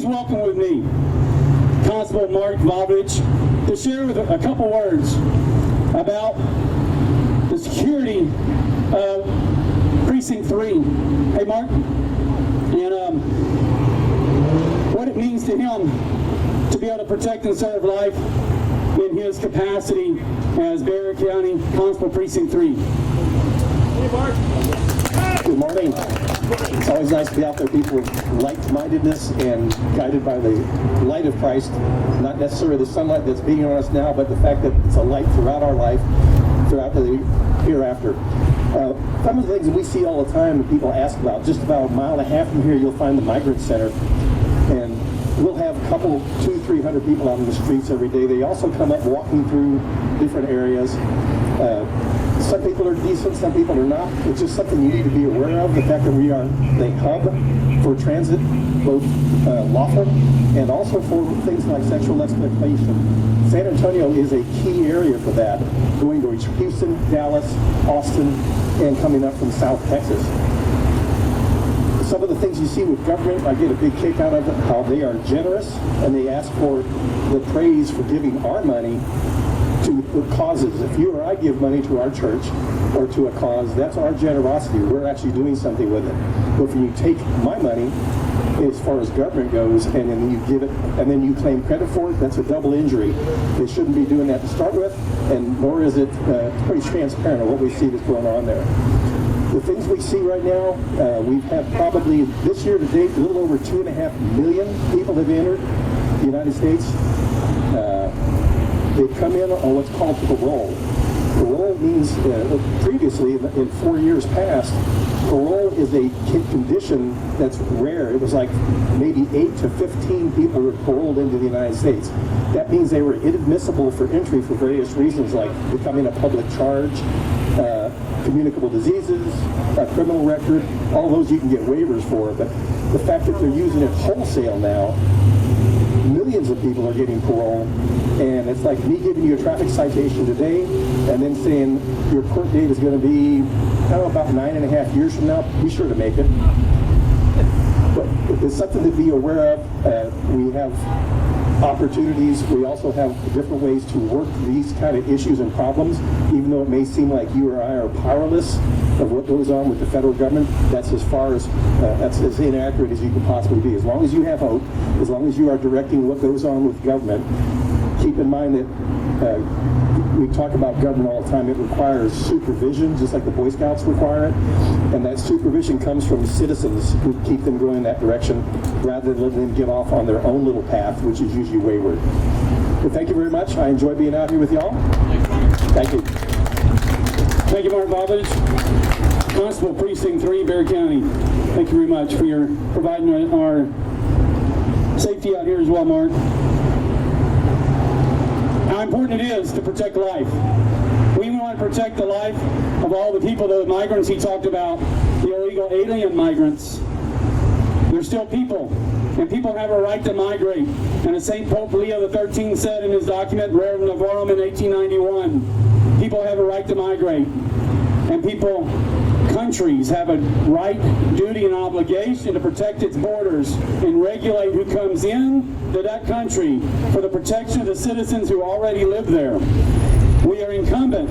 welcome with me Constable Vojvodich to share with a couple words about the security of Precinct 3. Hey, Mark. And what it means to him to be able to protect and serve life in his capacity as Bexar County Constable Precinct 3. Hey, Mark. Good morning. It's always nice to be out there, people with like-mindedness and guided by the light of Christ, not necessarily the sunlight that's beating on us now, but the fact that it's a light throughout our life, throughout the hereafter. Some of the things that we see all the time that people ask about, just about a mile and a half from here, you'll find the Migrant Center, and we'll have a couple, 200-300 people out in the streets every day. They also come up walking through different areas. Some people are decent, some people are not. It's just something you need to be aware of, the fact that we are the hub for transit, both lawful and also for things like sexual exploitation. San Antonio is a key area for that, going to Houston, Dallas, Austin, and coming up from South Texas. Some of the things you see with government, I get a big kick out of it, how they are generous and they ask for the praise for giving our money to causes. If you or I give money to our church or to a cause, that's our generosity. We're actually doing something with it. But if you take my money, as far as government goes, and then you give it, and then you claim credit for it, that's a double injury. They shouldn't be doing that to start with, and nor is it pretty transparent on what we see that's going on there. The things we see right now, we've had probably this year to date, a little over 2.5 million people have entered the United States. They come in on what's called parole. Parole means, previously, in 4 years past, parole is a condition that's rare. It was like maybe 8 to 15 people were paroled into the United States. That means they were inadmissible for entry for various reasons, like becoming a public charge, communicable diseases, a criminal record. All those you can get waivers for, but the fact that they're using it wholesale now, millions of people are getting parole, and it's like me giving you a traffic citation today and then saying your court date is going to be, I don't know, about 9.5 years from now. Be sure to make it. But it's something to be aware of. We have opportunities. We also have different ways to work these kind of issues and problems, even though it may seem like you or I are powerless of what goes on with the federal government. That's as far as, that's as inaccurate as you can possibly be. As long as you have hope, as long as you are directing what goes on with government, keep in mind that we talk about government all the time. It requires supervision, just like the Boy Scouts require it. And that supervision comes from citizens who keep them going in that direction rather than letting them get off on their own little path, which is usually wayward. But thank you very much. I enjoy being out here with y'all. Thank you. Thank you, Mark Vojvodich, Constable Precinct 3, Bexar County. Thank you very much for your providing our safety out here as well, Mark. How important it is to protect life. We want to protect the life of all the people, the migrants he talked about, the illegal alien migrants. They're still people, and people have a right to migrate. And as St. Pope Leo XIII said in his document, Rerum Novarum in 1891, people have a right to migrate. And countries have a right, duty, and obligation to protect its borders and regulate who comes in to that country for the protection of the citizens who already live there. We are incumbent.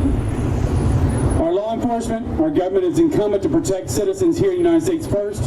Our law enforcement, our government is incumbent to protect citizens here in the United States first.